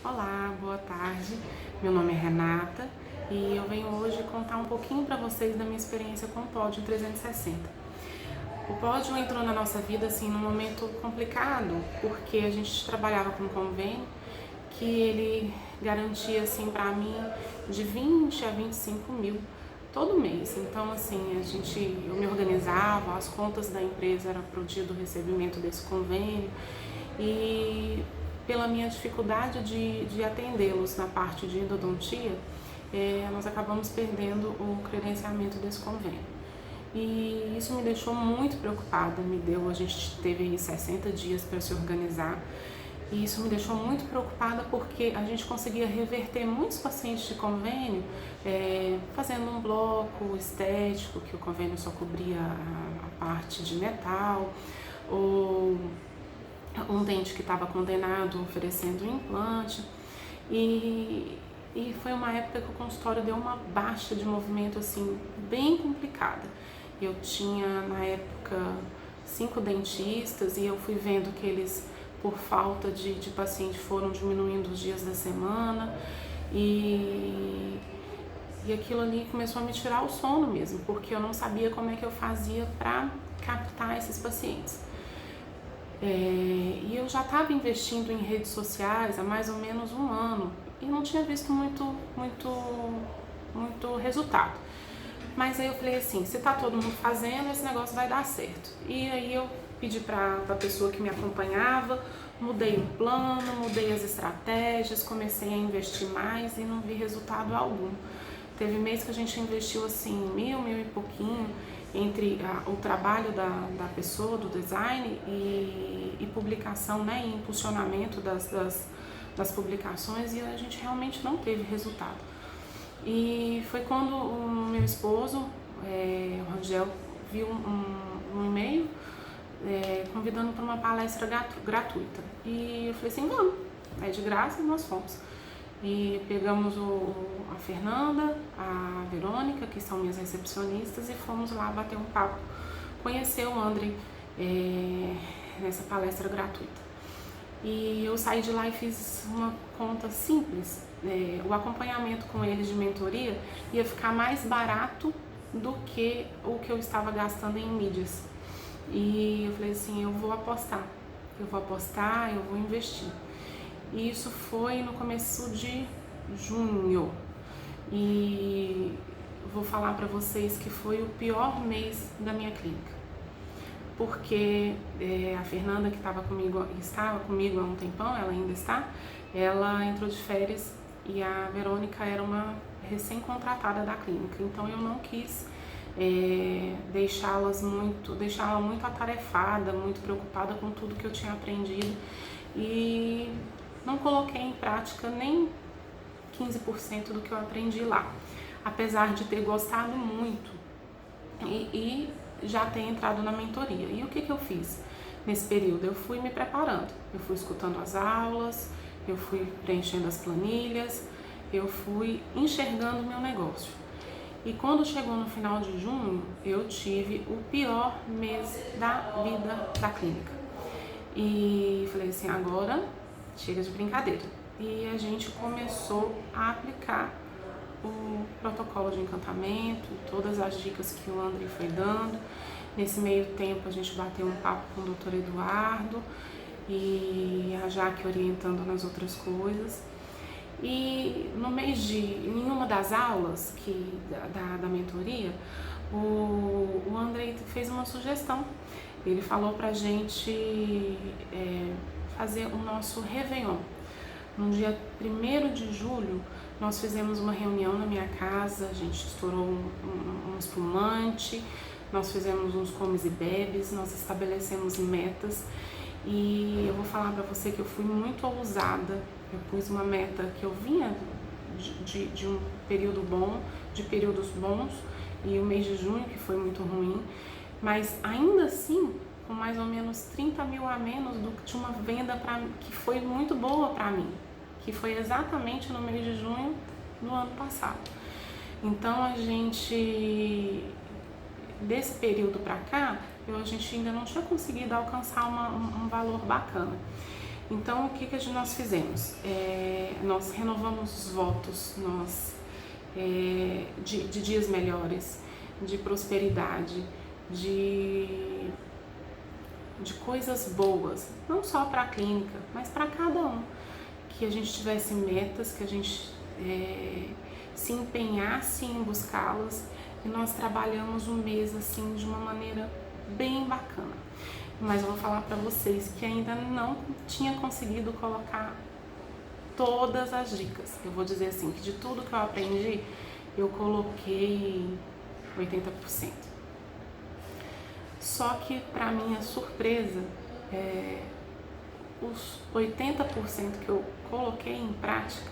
Olá, boa tarde. Meu nome é Renata e eu venho hoje contar um pouquinho para vocês da minha experiência com o Pódio 360. O Pódio entrou na nossa vida assim num momento complicado, porque a gente trabalhava com um convênio que ele garantia assim para mim de 20 a 25 mil todo mês. Então assim, eu me organizava, as contas da empresa eram pro dia do recebimento desse convênio e pela minha dificuldade de atendê-los na parte de endodontia, nós acabamos perdendo o credenciamento desse convênio. E isso me deixou muito preocupada, a gente teve aí 60 dias para se organizar, e isso me deixou muito preocupada porque a gente conseguia reverter muitos pacientes de convênio fazendo um bloco estético, que o convênio só cobria a parte de metal, ou um dente que estava condenado oferecendo um implante. E foi uma época que o consultório deu uma baixa de movimento assim bem complicada. Eu tinha na época 5 dentistas e eu fui vendo que eles, por falta de paciente, foram diminuindo os dias da semana e aquilo ali começou a me tirar o sono mesmo, porque eu não sabia como é que eu fazia para captar esses pacientes. E eu já estava investindo em redes sociais há mais ou menos um ano e não tinha visto muito resultado. Mas aí eu falei assim, se tá todo mundo fazendo, esse negócio vai dar certo. E aí eu pedi para a pessoa que me acompanhava, mudei o plano, mudei as estratégias, comecei a investir mais e não vi resultado algum. Teve mês que a gente investiu assim mil e pouquinho entre o trabalho da pessoa, do design e publicação, né, e impulsionamento das publicações, e a gente realmente não teve resultado. E foi quando o meu esposo, o Rangel, viu um e-mail convidando para uma palestra gratuita. E eu falei assim, vamos, é de graça, e nós fomos. E pegamos a Fernanda, a Verônica, que são minhas recepcionistas, e fomos lá bater um papo, conhecer o André nessa palestra gratuita. E eu saí de lá e fiz uma conta simples. O acompanhamento com eles de mentoria ia ficar mais barato do que o que eu estava gastando em mídias. E eu falei assim, eu vou apostar, eu vou investir. E isso foi no começo de junho. E vou falar para vocês que foi o pior mês da minha clínica. Porque a Fernanda, que estava comigo há um tempão, ela ainda está, ela entrou de férias e a Verônica era uma recém-contratada da clínica. Então eu não quis deixá-la muito atarefada, muito preocupada com tudo que eu tinha aprendido. E não coloquei em prática nem 15% do que eu aprendi lá, apesar de ter gostado muito e já ter entrado na mentoria. E o que eu fiz nesse período? Eu fui me preparando, eu fui escutando as aulas, eu fui preenchendo as planilhas, eu fui enxergando o meu negócio. E quando chegou no final de junho, eu tive o pior mês da vida da clínica. E falei assim, agora chega de brincadeira. E a gente começou a aplicar o protocolo de encantamento, todas as dicas que o André foi dando. Nesse meio tempo a gente bateu um papo com o Dr. Eduardo e a Jaque orientando nas outras coisas. E em uma das aulas da mentoria, o André fez uma sugestão. Ele falou pra gente fazer o nosso Réveillon. No dia 1º de julho, nós fizemos uma reunião na minha casa, a gente estourou um espumante, nós fizemos uns comes e bebes, nós estabelecemos metas e eu vou falar pra você que eu fui muito ousada. Eu pus uma meta que eu vinha de um período bom, de períodos bons, e o mês de junho, que foi muito ruim, mas ainda assim, com mais ou menos 30 mil a menos de uma venda que foi muito boa para mim, que foi exatamente no mês de junho do ano passado. Então desse período para cá, a gente ainda não tinha conseguido alcançar um valor bacana. Então, o que nós fizemos? Nós renovamos os votos de dias melhores, de prosperidade, de coisas boas, não só para a clínica, mas para cada um. Que a gente tivesse metas, que a gente se empenhasse em buscá-las, e nós trabalhamos um mês assim de uma maneira bem bacana. Mas eu vou falar para vocês que ainda não tinha conseguido colocar todas as dicas. Eu vou dizer assim, que de tudo que eu aprendi, eu coloquei 80%. Só que, para minha surpresa, os 80% que eu coloquei em prática,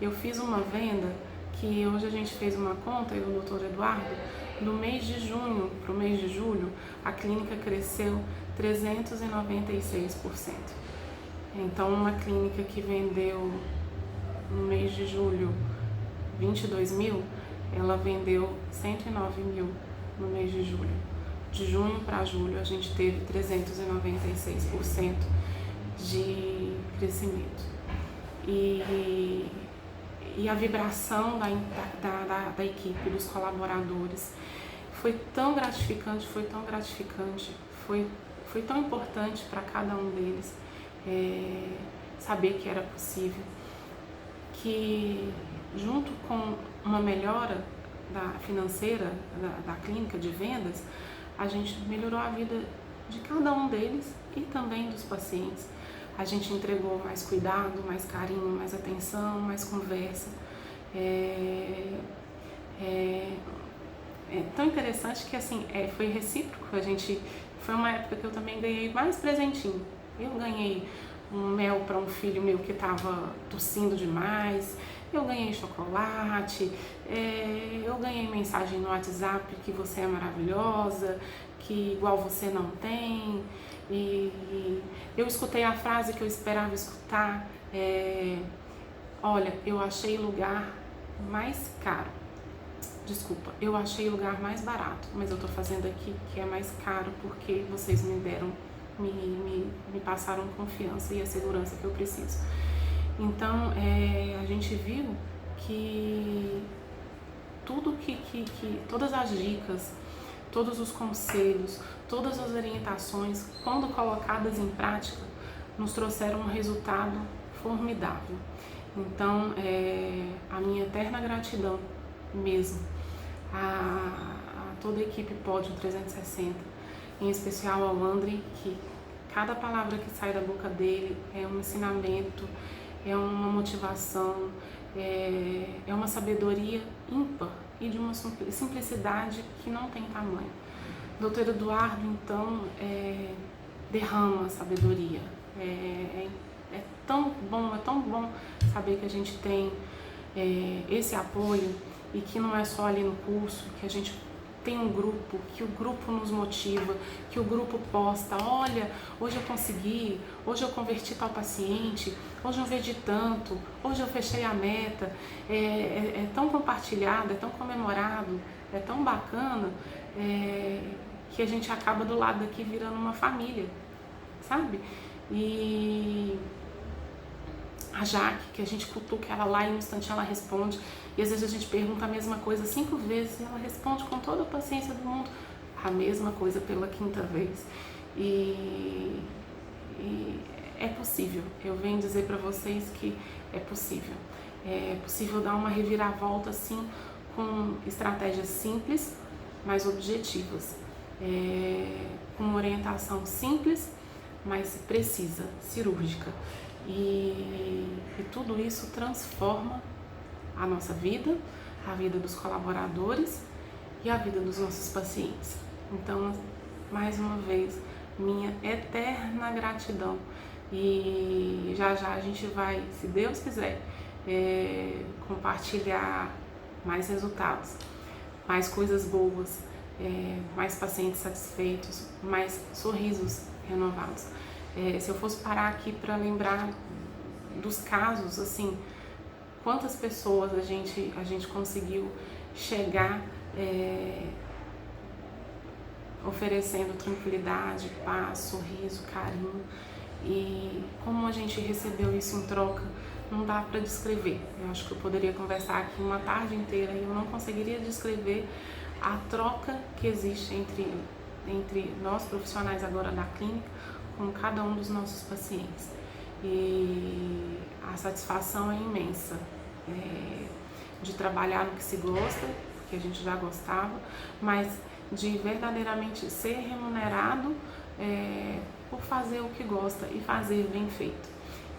eu fiz uma venda que hoje a gente fez uma conta, eu e o Dr. Eduardo, no mês de junho para o mês de julho, a clínica cresceu 396%. Então, uma clínica que vendeu no mês de julho 22 mil, ela vendeu 109 mil no mês de julho. De junho para julho, a gente teve 396% de crescimento. E a vibração da equipe, dos colaboradores, foi tão gratificante, foi tão importante para cada um deles saber que era possível, que junto com uma melhora financeira da clínica de vendas, a gente melhorou a vida de cada um deles e também dos pacientes. A gente entregou mais cuidado, mais carinho, mais atenção, mais conversa. É tão interessante que assim, foi recíproco. Foi uma época que eu também ganhei mais presentinho. Eu ganhei um mel para um filho meu que estava tossindo demais, eu ganhei chocolate, eu ganhei mensagem no WhatsApp que você é maravilhosa, que igual você não tem, e eu escutei a frase que eu esperava escutar, olha, eu achei lugar mais caro, desculpa, eu achei lugar mais barato, mas eu tô fazendo aqui que é mais caro porque vocês me deram, me passaram confiança e a segurança que eu preciso. Então, a gente viu que tudo todas as dicas, todos os conselhos, todas as orientações, quando colocadas em prática, nos trouxeram um resultado formidável. Então, a minha eterna gratidão mesmo a toda a equipe Pódio 360, em especial ao André, que cada palavra que sai da boca dele é um ensinamento, é uma motivação, é uma sabedoria ímpar e de uma simplicidade que não tem tamanho. Dr. Eduardo, então, derrama sabedoria. É tão bom saber que a gente tem esse apoio e que não é só ali no curso, que a gente tem um grupo, que o grupo nos motiva, que o grupo posta, olha, hoje eu consegui, hoje eu converti tal paciente, hoje eu vendi tanto, hoje eu fechei a meta, é tão compartilhado, é tão comemorado, é tão bacana, que a gente acaba do lado daqui virando uma família, sabe? E a Jaque, que a gente cutuca ela lá e no instante ela responde, e às vezes a gente pergunta a mesma coisa 5 vezes e ela responde com toda a paciência do mundo a mesma coisa pela 5ª vez. E é possível, eu venho dizer para vocês que é possível dar uma reviravolta assim, com estratégias simples, mas objetivas, com uma orientação simples, mas precisa, cirúrgica. E tudo isso transforma a nossa vida, a vida dos colaboradores e a vida dos nossos pacientes. Então, mais uma vez, minha eterna gratidão. E já a gente vai, se Deus quiser, compartilhar mais resultados, mais coisas boas, mais pacientes satisfeitos, mais sorrisos renovados. Se eu fosse parar aqui para lembrar dos casos, assim, quantas pessoas a gente conseguiu chegar oferecendo tranquilidade, paz, sorriso, carinho, E como a gente recebeu isso em troca, não dá para descrever. Eu acho que eu poderia conversar aqui uma tarde inteira e eu não conseguiria descrever a troca que existe entre nós profissionais agora da clínica com cada um dos nossos pacientes. E a satisfação é imensa de trabalhar no que se gosta, que a gente já gostava, mas de verdadeiramente ser remunerado por fazer o que gosta e fazer bem feito.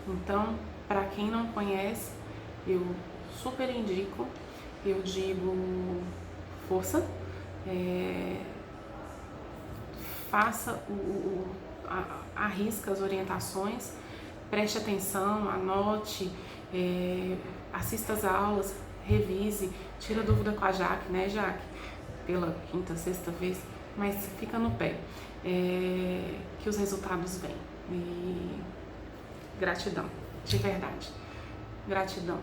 Então, para quem não conhece, eu super indico, eu digo força, faça arrisca as orientações, preste atenção, anote, assista as aulas, revise, tira dúvida com a Jaque, né, Jaque? Pela quinta, sexta vez, mas fica no pé, que os resultados vêm. E gratidão, de verdade, gratidão.